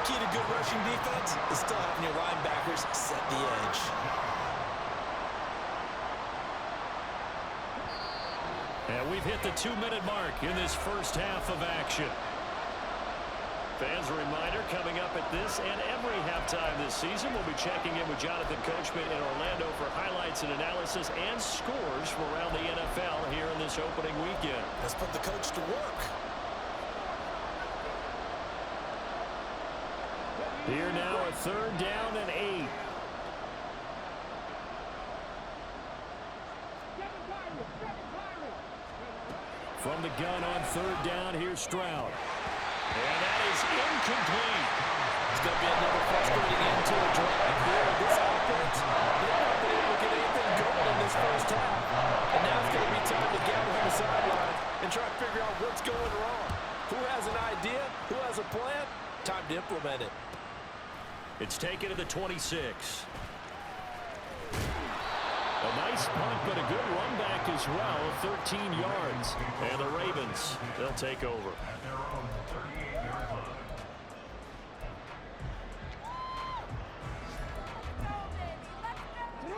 key to good rushing defense is still having your linebackers set the edge. And we've hit the 2-minute mark in this first half of action. Fans, a reminder, coming up at this and every halftime this season, we'll be checking in with Jonathan Coachman in Orlando for highlights and analysis and scores from around the NFL here in this opening weekend. Let's put the coach to work. Here now, a 3rd down and 8. From the gun on 3rd down, here's Stroud. And that is incomplete. It's going to be another frustrating end to a drive here. This offense, they've not been able to get anything going in this first half. And now it's going to be time to gather on the sideline and try to figure out what's going wrong. Who has an idea? Who has a plan? Time to implement it. It's taken to the 26. A nice punt, but a good run back as well, 13 yards. And the Ravens, they'll take over.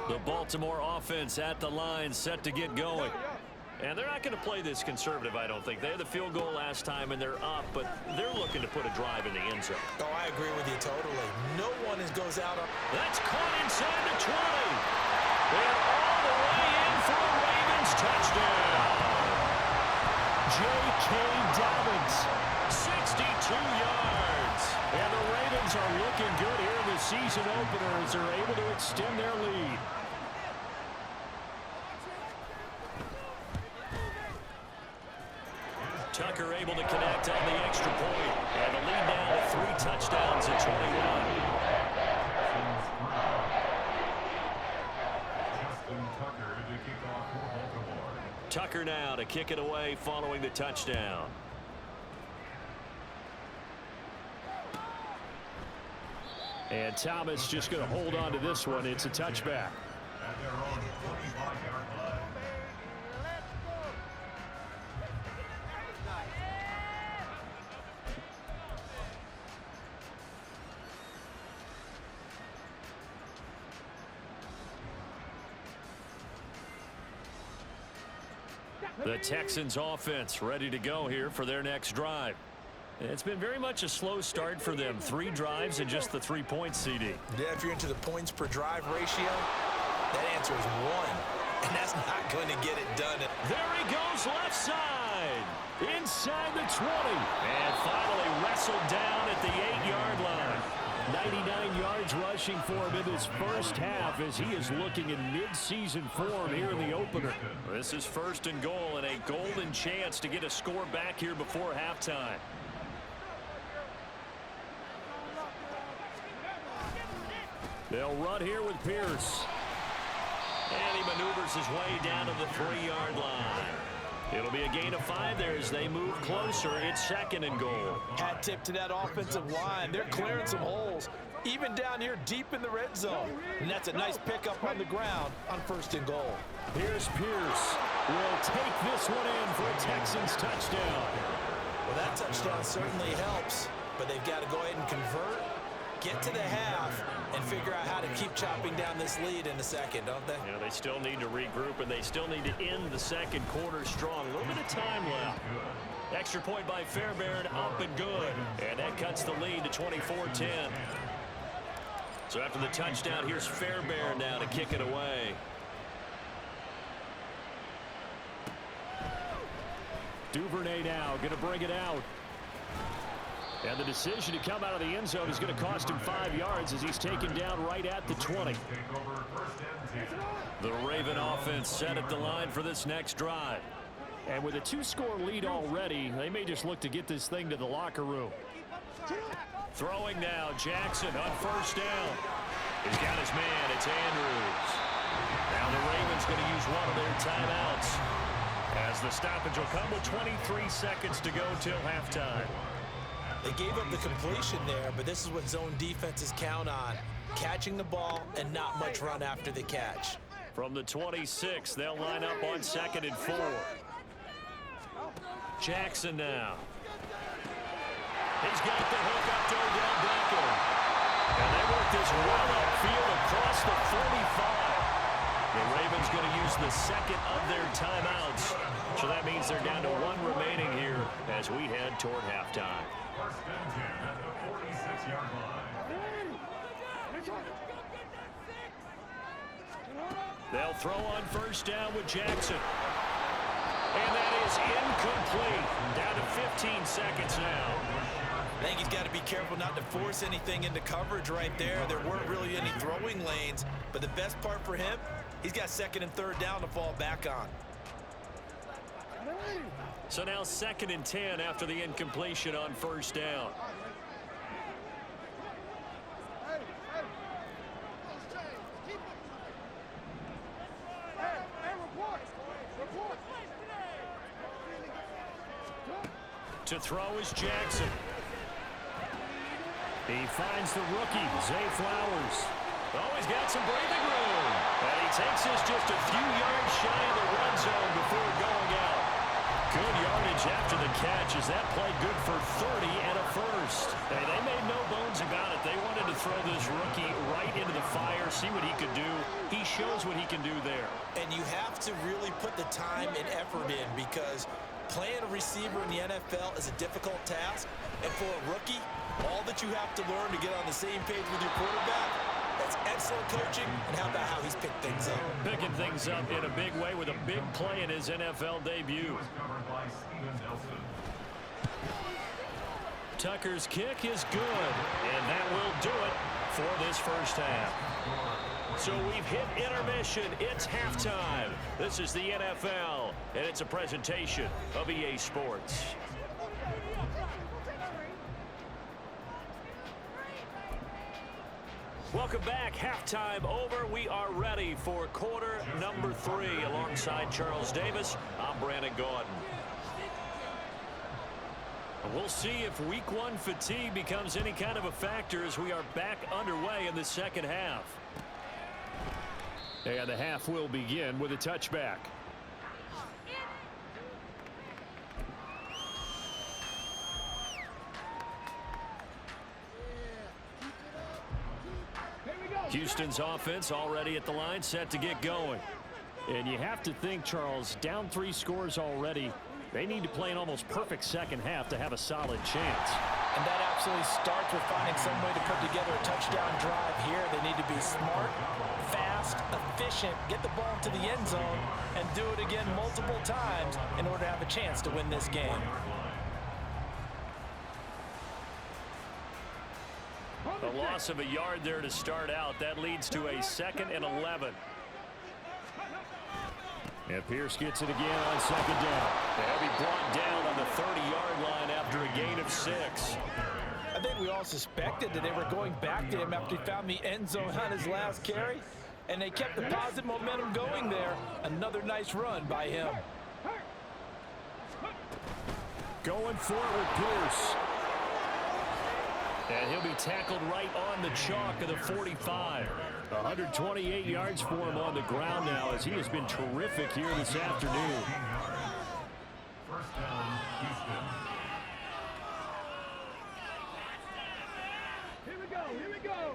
The Baltimore offense at the line, set to get going. And they're not going to play this conservative, I don't think. They had the field goal last time, and they're up, but they're looking to put a drive in the end zone. Oh, I agree with you totally. No one goes out on... That's caught inside the 20. And all the way in for a Ravens touchdown. J.K. Dobbins, 62 yards. And the Ravens are looking good here in the season opener as they're able to extend their lead. Tucker able to connect on the extra point. And the lead now to 3 touchdowns at 21. Tucker now to kick it away following the touchdown. And Thomas just going to hold on to this one. It's a touchback. The Texans offense ready to go here for their next drive. It's been very much a slow start for them. 3 drives and just the 3 points, CD. Yeah, if you're into the points per drive ratio, that answer is 1. And that's not going to get it done. There he goes left side. Inside the 20. And finally wrestled down at the 8-yard line. 99 yards rushing for him in this first half as he is looking in mid-season form here in the opener. This is 1st and goal and a golden chance to get a score back here before halftime. They'll run here with Pierce. And he maneuvers his way down to the 3-yard line. It'll be a gain of 5 there as they move closer. It's 2nd and goal. Hat tip to that offensive line. They're clearing some holes, even down here deep in the red zone. And that's a nice pickup on the ground on 1st and goal. Here's Pierce. Will take this one in for a Texans touchdown. Well, that touchdown certainly helps, but they've got to go ahead and convert, get to the half, and figure out how to keep chopping down this lead in the second, don't they? Yeah, they still need to regroup, and they still need to end the second quarter strong. A little bit of time left. Extra point by Fairbairn, up and good. And that cuts the lead to 24-10. So after the touchdown, here's Fairbairn now to kick it away. Duvernay now going to bring it out. And the decision to come out of the end zone is going to cost him 5 yards as he's taken down right at the 20. The Raven offense set at the line for this next drive. And with a 2-score lead already, they may just look to get this thing to the locker room. Throwing now, Jackson on 1st down. He's got his man, it's Andrews. Now the Ravens going to use one of their timeouts as the stoppage will come with 23 seconds to go till halftime. They gave up the completion there, but this is what zone defenses count on. Catching the ball and not much run after the catch. From the 26, they'll line up on 2nd and 4. Jackson now. He's got the hook up to Odell Beckham. this well upfield across the 45. The Ravens going to use the second of their timeouts. So that means they're down to one remaining here as we head toward halftime. They'll throw on first down with Jackson. And that is incomplete. Down to 15 seconds now. I think he's got to be careful not to force anything into coverage right there. There weren't really any throwing lanes. But the best part for him, he's got second and third down to fall back on. So now 2nd and 10 after the incompletion on first down. To throw is Jackson. He finds the rookie, Zay Flowers. Oh, he's got some breathing room. And he takes this just a few yards shy of the red zone before going out. Good yardage after the catch as that played good for 30 and a first. Hey, they made no bones about it. They wanted to throw this rookie right into the fire, see what he could do. He shows what he can do there. And you have to really put the time and effort in because playing a receiver in the NFL is a difficult task. And for a rookie, all that you have to learn to get on the same page with your quarterback, that's excellent coaching. And how about how he's picked things up? Picking things up in a big way with a big play in his NFL debut. Tucker's kick is good, and that will do it for this first half. So we've hit intermission. It's halftime. This is the NFL, and it's a presentation of EA Sports. Welcome back. Halftime over. We are ready for quarter number 3. Alongside Charles Davis, I'm Brandon Gaudin. We'll see if week 1 fatigue becomes any kind of a factor as we are back underway in the second half. And the half will begin with a touchback. Houston's offense already at the line, set to get going. And you have to think, Charles, down 3 scores already. They need to play an almost perfect second half to have a solid chance. And that absolutely starts with finding some way to put together a touchdown drive here. They need to be smart, fast, efficient, get the ball to the end zone, and do it again multiple times in order to have a chance to win this game. A loss of a yard there to start out. That leads to a 2nd and 11. And Pierce gets it again on 2nd down. They'll be brought down on the 30-yard line after a gain of 6. I think we all suspected that they were going back to him after he found the end zone on his last carry. And they kept the positive momentum going there. Another nice run by him. Going for it with Pierce. And he'll be tackled right on the chalk of the 45. 128 yards for him on the ground now as he has been terrific here this afternoon. First down, Houston. Here we go, here we go.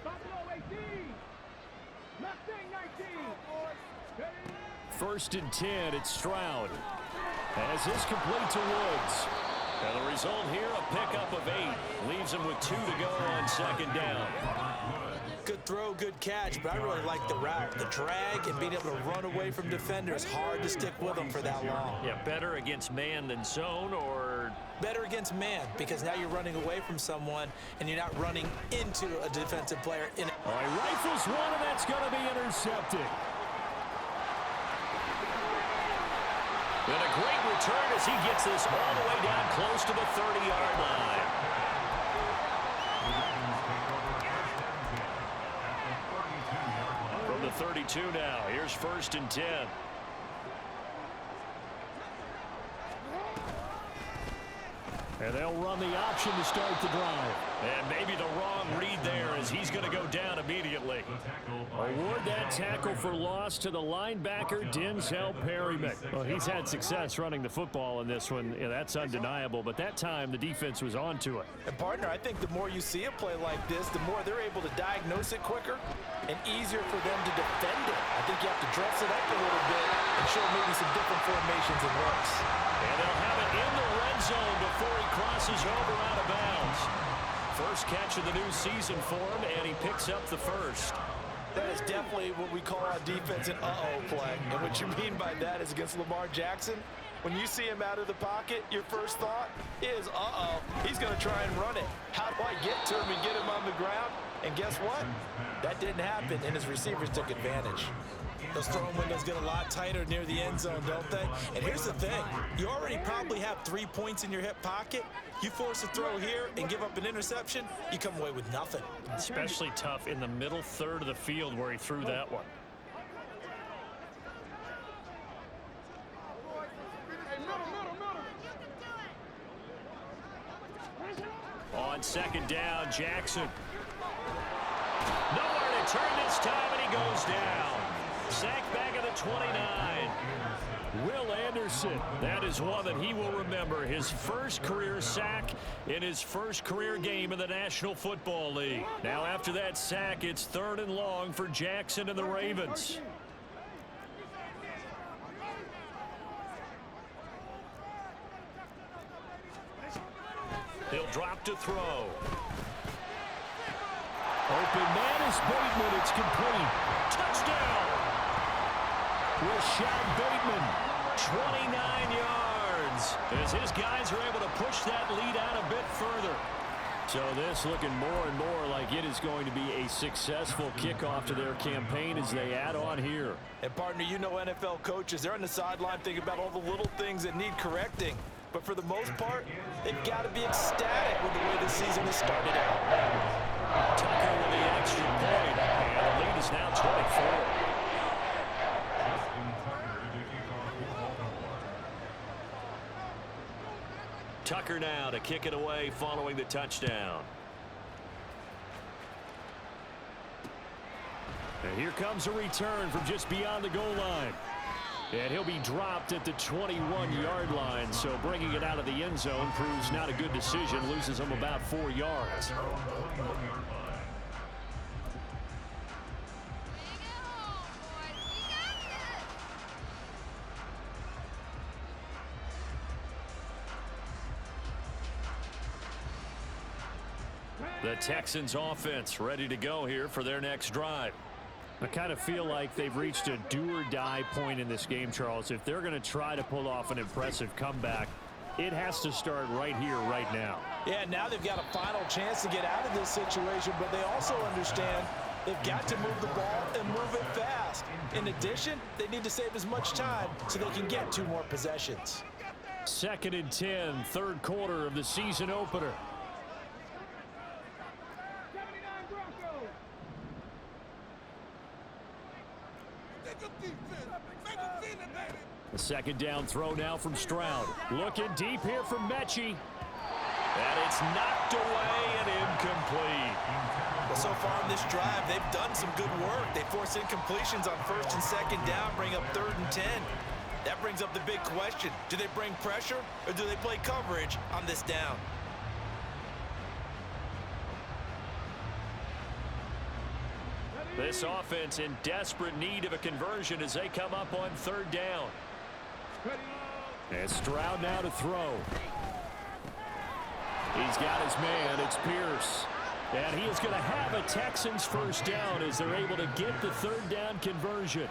Buffalo 18. Mustang 19. First and 10, it's Stroud. As is complete to Woods. And the result here, a pickup of 8. Leaves him with 2 to go on 2nd down. Good throw, good catch, but I really like the route. The drag and being able to run away from defenders. Hard to stick with them for that long. Yeah, better against man than zone, or better against man, because now you're running away from someone and you're not running into a defensive player. All right, rifles one, and that's going to be intercepted. And a great return as he gets this all the way down close to the 30-yard line. From the 32 now, here's 1st and 10. And they'll run the option to start the drive. And maybe the wrong read there as he's going to go down immediately. Award that tackle for loss to the linebacker, Denzel Perryman. Well, he's had success running the football in this one. Yeah, that's undeniable. But that time, the defense was on to it. And, partner, I think the more you see a play like this, the more they're able to diagnose it quicker and easier for them to defend it. I think you have to dress it up a little bit and show maybe some different formations and looks. And they'll have it in the red zone before he crosses over out of bounds. First catch of the new season for him, and he picks up the first. That is definitely what we call on defense an uh-oh play. And what you mean by that is against Lamar Jackson, when you see him out of the pocket, your first thought is, uh-oh, he's going to try and run it. How do I get to him and get him on the ground? And guess what? That didn't happen, and his receivers took advantage. Those throwing windows get a lot tighter near the end zone, don't they? And here's the thing. You already probably have 3 points in your hip pocket. You force a throw here and give up an interception, you come away with nothing. Especially tough in the middle third of the field where he threw that one. On second down, Jackson. Nowhere to turn this time, and he goes down. Sack back at the 29. Will Anderson, that is one that he will remember. His first career sack in his first career game in the National Football League. Now after that sack, it's 3rd and long for Jackson and the Ravens. He'll drop to throw. Open man is Bateman. It's complete. Touchdown. Rashad Bateman, 29 yards. As his guys are able to push that lead out a bit further. So this looking more and more like it is going to be a successful kickoff to their campaign as they add on here. And, partner, you know NFL coaches, they're on the sideline thinking about all the little things that need correcting. But for the most part, they've got to be ecstatic with the way this season has started out. Tucker with the extra point, and the lead is now 24. Tucker now to kick it away following the touchdown. And here comes a return from just beyond the goal line. And he'll be dropped at the 21-yard line, so bringing it out of the end zone proves not a good decision, loses him about 4 yards. The Texans offense ready to go here for their next drive. I kind of feel like they've reached a do-or-die point in this game, Charles. If they're going to try to pull off an impressive comeback, it has to start right here, right now. Yeah, now they've got a final chance to get out of this situation, but they also understand they've got to move the ball and move it fast. In addition, they need to save as much time so they can get 2 more possessions. 2nd and 10, 3rd quarter of the season opener. The 2nd down throw now from Stroud. Looking deep here from Mechie. And it's knocked away and incomplete. Well, so far in this drive, they've done some good work. They force incompletions on 1st and 2nd down, bring up 3rd and 10. That brings up the big question. Do they bring pressure or do they play coverage on this down? This offense in desperate need of a conversion as they come up on 3rd down. And Stroud now to throw. He's got his man. It's Pierce. And he is going to have a Texans first down as they're able to get the 3rd down conversion.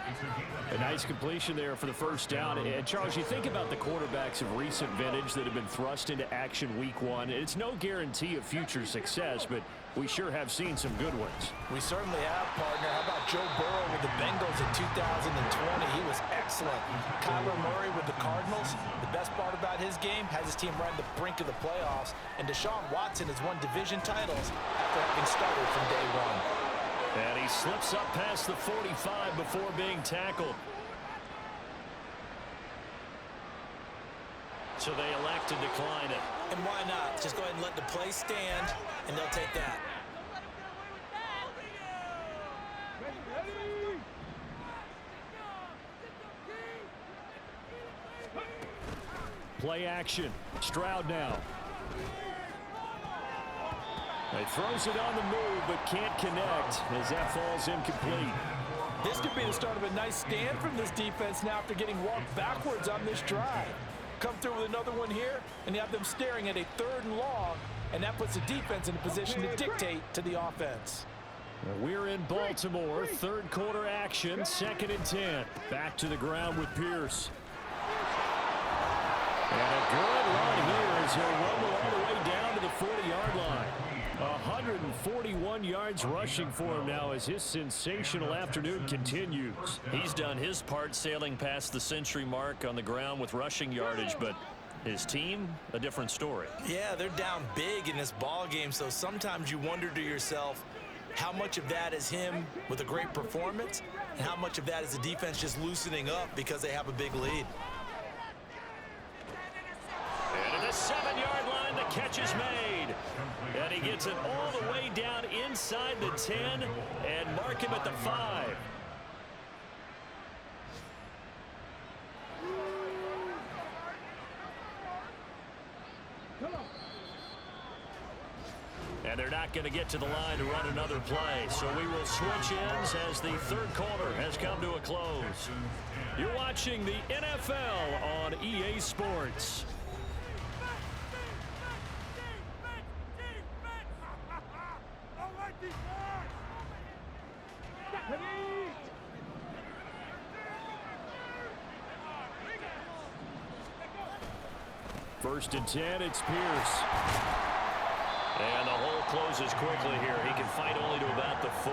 A nice completion there for the first down. And, Charles, you think about the quarterbacks of recent vintage that have been thrust into action week 1. It's no guarantee of future success, but we sure have seen some good ones. We certainly have, partner. How about Joe Burrow with the Bengals in 2020? He was excellent. Kyler Murray with the Cardinals. The best part about his game has his team right on the brink of the playoffs. And Deshaun Watson has won division titles after having started from day 1. And he slips up past the 45 before being tackled. So they elect to decline it. And why not? Just go ahead and let the play stand, and they'll take that. Play action. Stroud now. He throws it on the move, but can't connect as that falls incomplete. This could be the start of a nice stand from this defense now after getting walked backwards on this drive. Come through with another one here, and you have them staring at a 3rd and long, and that puts the defense in a position to dictate to the offense. We're in Baltimore, 3rd quarter action, 2nd and 10. Back to the ground with Pierce. And a good run here as he'll rumble all the way down to the 40-yard line. 141 yards rushing for him now as his sensational afternoon continues. He's done his part sailing past the century mark on the ground with rushing yardage, but his team, a different story. Yeah, they're down big in this ball game, so sometimes you wonder to yourself how much of that is him with a great performance and how much of that is the defense just loosening up because they have a big lead. And at the 7-yard line, the catch is made. And he gets it all the way down inside the 10 and mark him at the 5. And they're not going to get to the line to run another play. So we will switch ends as the 3rd quarter has come to a close. You're watching the NFL on EA Sports. First and 10, it's Pierce. And the hole closes quickly here. He can fight only to about the 4.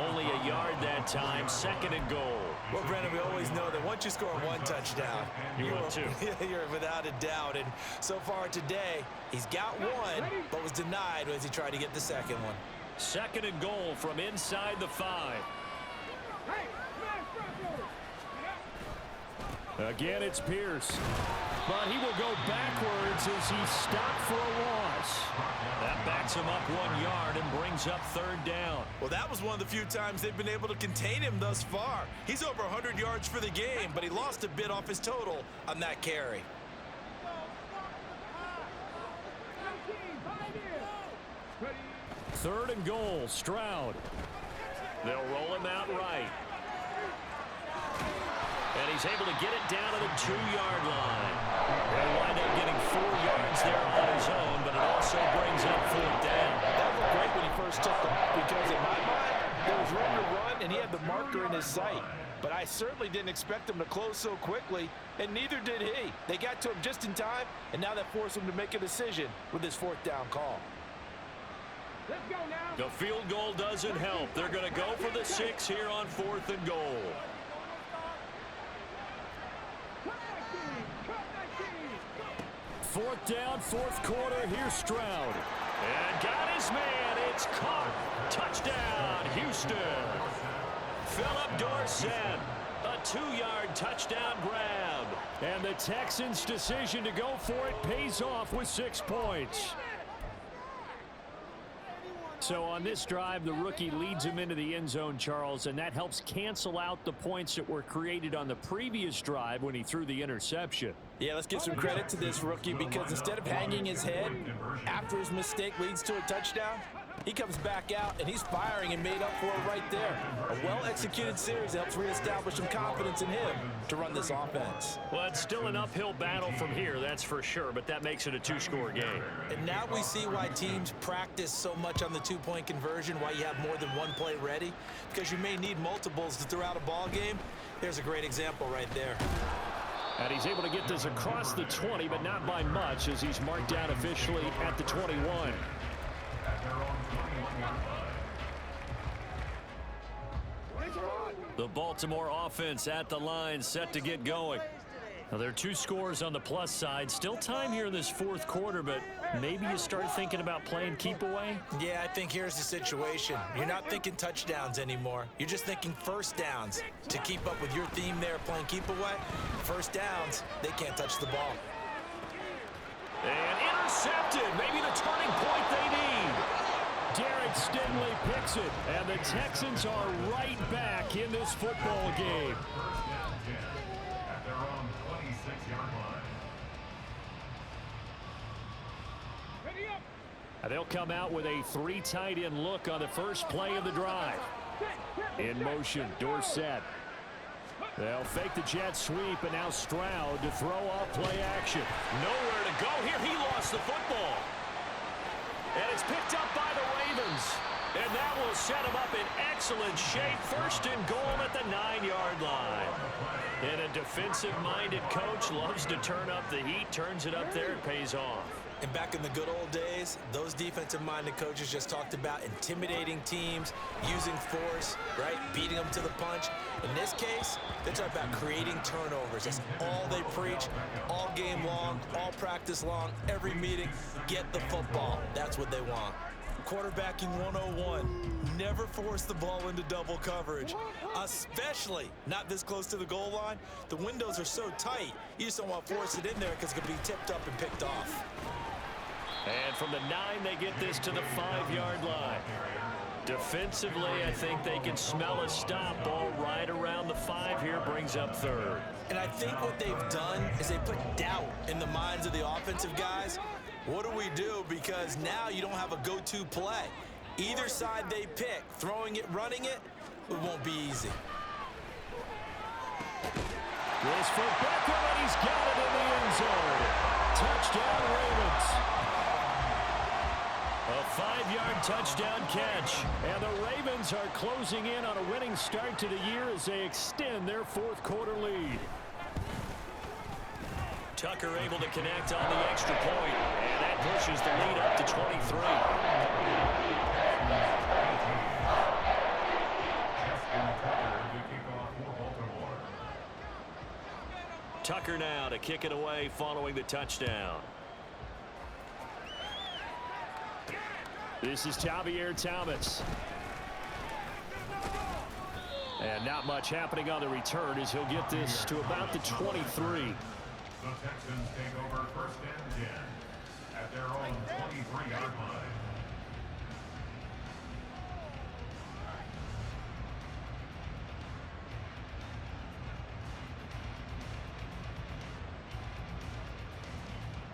Only a yard that time, 2nd and goal. Well, Brandon, we always know that once you score 1 touchdown, You win 2. You're without a doubt. And so far today, he's got 1, but was denied as he tried to get the 2nd one. 2nd and goal from inside the 5. Again, it's Pierce. But he will go backwards as he stopped for a loss. That backs him up 1 yard and brings up 3rd down. Well, that was one of the few times they've been able to contain him thus far. He's over 100 yards for the game, but he lost a bit off his total on that carry. Third and goal, Stroud. They'll roll him out right. And he's able to get it down to the 2-yard line. He'll wind up getting 4 yards there on his own, but it also brings up 4th down. That looked great when he first took off because in my mind, there was room to run and he had the marker in his sight. But I certainly didn't expect him to close so quickly, and neither did he. They got to him just in time, and now that forced him to make a decision with his 4th down call. Let's go now. The field goal doesn't help. They're going to go for the 6 here on 4th and goal. Fourth down, 4th quarter. Here's Stroud. And got his man. It's caught. Touchdown, Houston. Philip Dorsett. A 2-yard touchdown grab. And the Texans' decision to go for it pays off with 6 points. So on this drive, the rookie leads him into the end zone, Charles, and that helps cancel out the points that were created on the previous drive when he threw the interception. Yeah, let's give some credit to this rookie because instead of hanging his head after his mistake leads to a touchdown, he comes back out and he's firing and made up for it right there. A well-executed series helps reestablish some confidence in him to run this offense. Well, it's still an uphill battle from here, that's for sure, but that makes it a 2-score game. And now we see why teams practice so much on the 2-point conversion, why you have more than one play ready, because you may need multiples to throw out a ball game. There's a great example right there. And he's able to get this across the 20, but not by much as he's marked down officially at the 21. The Baltimore offense at the line, set to get going. Now, there are 2 scores on the plus side. Still time here in this 4th quarter, but maybe you start thinking about playing keep away? Yeah, I think here's the situation. You're not thinking touchdowns anymore. You're just thinking 1st downs. To keep up with your theme there, playing keep away, 1st downs, they can't touch the ball. turning point they need. Derek Stingley picks it, and the Texans are right back in this football game. At their own 26-yard line. Ready up. They'll come out with a 3 tight end look on the first play of the drive. In motion, Dorsett. They'll fake the jet sweep, and now Stroud to throw off play action. Nowhere to go here. He lost the football. And it's picked up by the Ravens. And that will set him up in excellent shape. First and goal at the 9-yard line. And a defensive-minded coach loves to turn up the heat, turns it up there, and pays off. And back in the good old days, those defensive-minded coaches just talked about intimidating teams, using force, right, beating them to the punch. In this case, they talk about creating turnovers. That's all they preach, all game long, all practice long, every meeting. Get the football. That's what they want. Quarterbacking 101. Never force the ball into double coverage, especially not this close to the goal line. The windows are so tight, you just don't want to force it in there because it could be tipped up and picked off. And from the 9, they get this to the 5-yard line. Defensively, I think they can smell a stop. Ball right around the 5 here, brings up 3rd. And I think what they've done is they put doubt in the minds of the offensive guys. What do we do? Because now you don't have a go-to play. Either side they pick, throwing it, running it, it won't be easy. This for Beckham, and he's got it in the end zone. Touchdown, Ravens. A 5-yard touchdown catch. And the Ravens are closing in on a winning start to the year as they extend their 4th quarter lead. Tucker able to connect on the extra point, and that pushes the lead up to 23. Tucker now to kick it away following the touchdown. This is Javier Thomas. And not much happening on the return as he'll get this to about the 23. The Texans take over 1st and 10 at their own 23-yard line.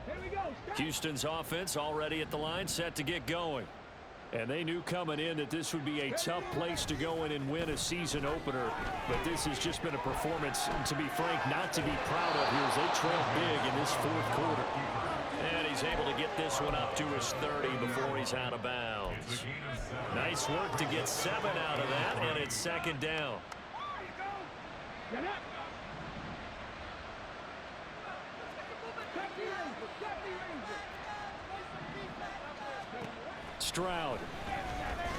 Here we go. Stop. Houston's offense already at the line, set to get going. And they knew coming in that this would be a tough place to go in and win a season opener. But this has just been a performance, to be frank, not to be proud of here as they trail big in this 4th quarter. And he's able to get this one up to his 30 before he's out of bounds. Nice work to get 7 out of that, and it's 2nd down. Get up. Stop the Rangers. Stop the Rangers. Stroud.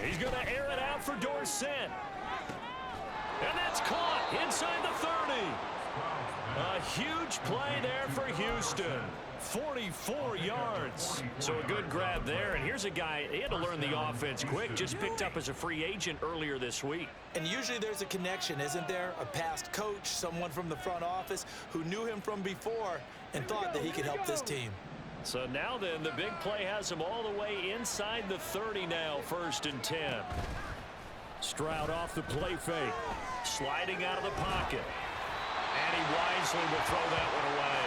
He's going to air it out for Dorsett. And that's caught inside the 30. A huge play there for Houston. 44 yards. So a good grab there. And here's a guy, he had to learn the offense quick. Just picked up as a free agent earlier this week. And usually there's a connection, isn't there? A past coach, someone from the front office who knew him from before and thought that he could help this team. So now then, the big play has him all the way inside the 30 now, 1st and 10. Stroud off the play fake. Sliding out of the pocket. And he wisely will throw that one away.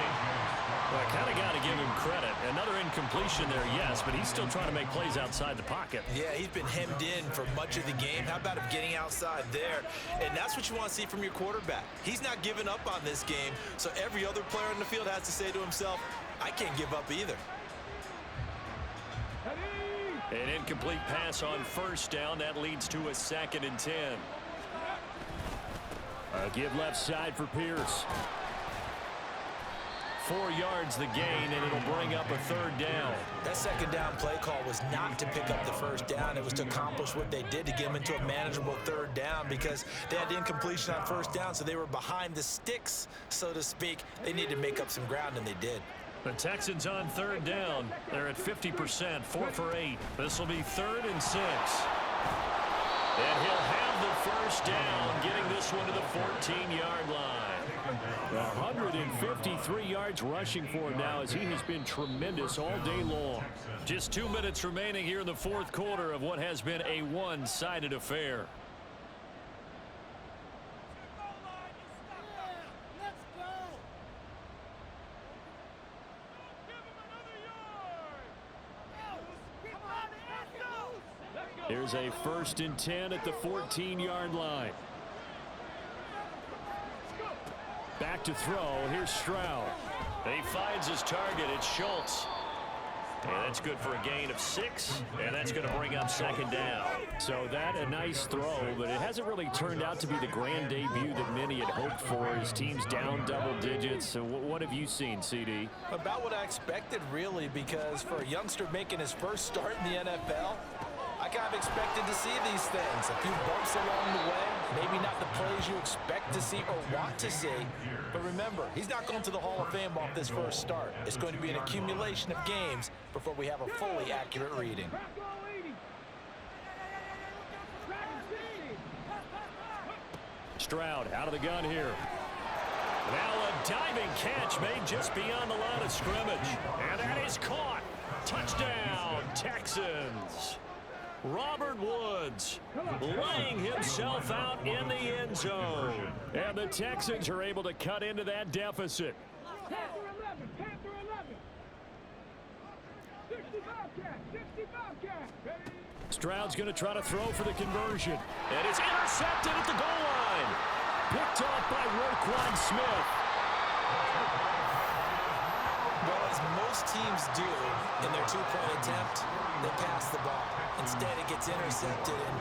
Well, I kind of got to give him credit. Another incompletion there, yes, but he's still trying to make plays outside the pocket. Yeah, he's been hemmed in for much of the game. How about him getting outside there? And that's what you want to see from your quarterback. He's not giving up on this game, so every other player in the field has to say to himself, I can't give up either. An incomplete pass on 1st down. That leads to a 2nd and 10. A give left side for Pierce. 4 yards the gain, and it'll bring up a 3rd down. That 2nd down play call was not to pick up the 1st down. It was to accomplish what they did to get them into a manageable 3rd down because they had incompletion on 1st down, so they were behind the sticks, so to speak. They needed to make up some ground, and they did. The Texans on 3rd down. They're at 50%, 4 for 8. This will be 3rd and 6. And he'll have the 1st down, getting this one to the 14-yard line. 153 yards rushing for him now as he has been tremendous all day long. Just 2 minutes remaining here in the fourth quarter of what has been a one-sided affair. Here's a 1st and 10 at the 14-yard line. Back to throw. Here's Stroud. He finds his target. It's Schultz. And that's good for a gain of 6. And that's going to bring up 2nd down. So that a nice throw, but it hasn't really turned out to be the grand debut that many had hoped for. His team's down double digits. So what have you seen, CD? About what I expected, really, because for a youngster making his first start in the NFL, I kind of expected to see these things. A few bumps along the way, maybe not the plays you expect to see or want to see. But remember, he's not going to the Hall of Fame off this first start. It's going to be an accumulation of games before we have a fully accurate reading. Stroud out of the gun here. Now a diving catch made just beyond the line of scrimmage. And that is caught. Touchdown, Texans. Robert Woods laying himself out in the end zone. And the Texans are able to cut into that deficit. Stroud's going to try to throw for the conversion. And it's intercepted at the goal line. Picked off by Roquan Smith. Well, as most teams do in their two-point attempt, they pass the ball. Instead, it gets intercepted. And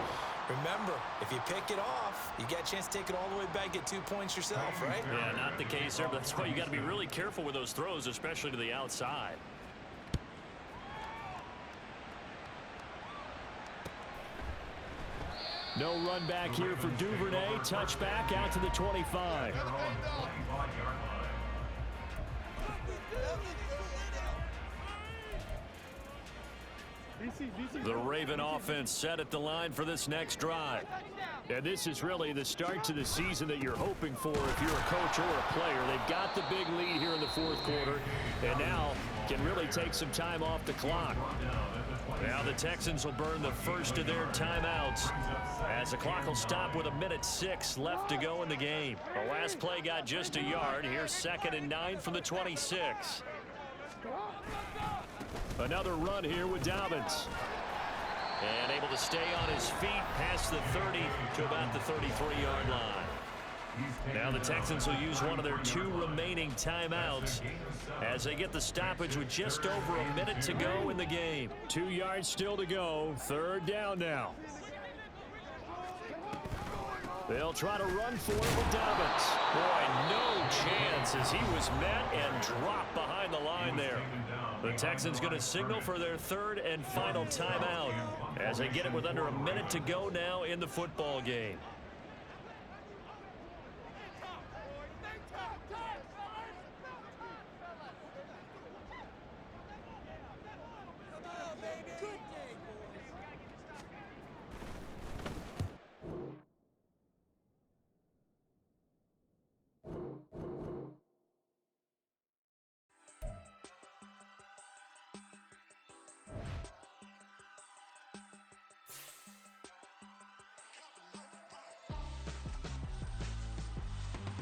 remember, if you pick it off, you get a chance to take it all the way back, get 2 points yourself, right? Yeah, not the case there, but that's why you got to be really careful with those throws, especially to the outside. No run back here for Duvernay. Touchback out to the 25. The Raven offense set at the line for this next drive. And this is really the start to the season that you're hoping for if you're a coach or a player. They've got the big lead here in the fourth quarter, and now can really take some time off the clock. Now the Texans will burn the first of their timeouts as the clock will stop with 1:06 left to go in the game. The last play got just a yard. Here's 2nd and 9 from the 26. Another run here with Dobbins. And able to stay on his feet past the 30 to about the 33-yard line. Now the Texans will use one of their 2 remaining timeouts as they get the stoppage with just over a minute to go in the game. 2 yards still to go. 3rd down now. They'll try to run for it with Dobbins. Boy, no chance as he was met and dropped behind the line there. The Texans going to signal for their 3rd and final timeout as they get it with under a minute to go now in the football game.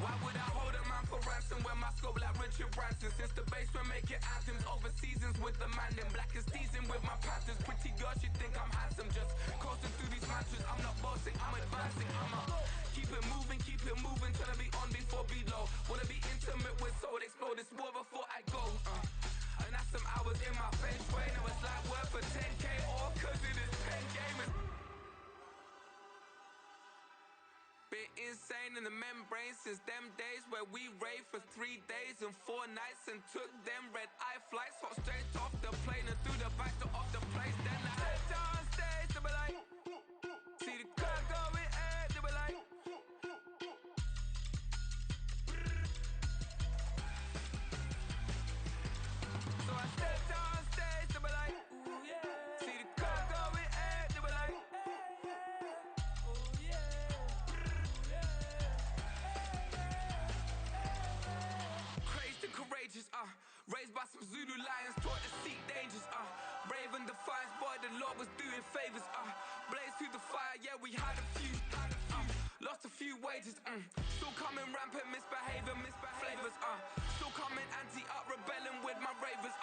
Why would I hold a man for ransom when my scope like Richard Branson? Since the basement making anthems over seasons with the man in black is teasing with my Panthers. Pretty girl, she think I'm handsome. Just coasting through these mantras. I'm not bossing, I'm advancing. Keep it moving, trying to be on before below. Wanna be intimate with soul, explode this war before I go. And that's some hours in my feng shui. Now it's like work for 10K all cause it is 10 gamers. Been insane in the membrane since them days where we raved for 3 days and 4 nights and took them red-eye flights. Hot straight off the plane and through the back door of the place. Then I head down stage, they be like, see the crowd going air, they be like, so I step down stage, they be like, ooh yeah, see the crowd going air, they be like, ooh yeah. was doing favors, blaze through the fire, yeah, we had a few, lost a few wages, still coming rampant, misbehaving, flavors, still coming anti-up, rebelling with my ravers,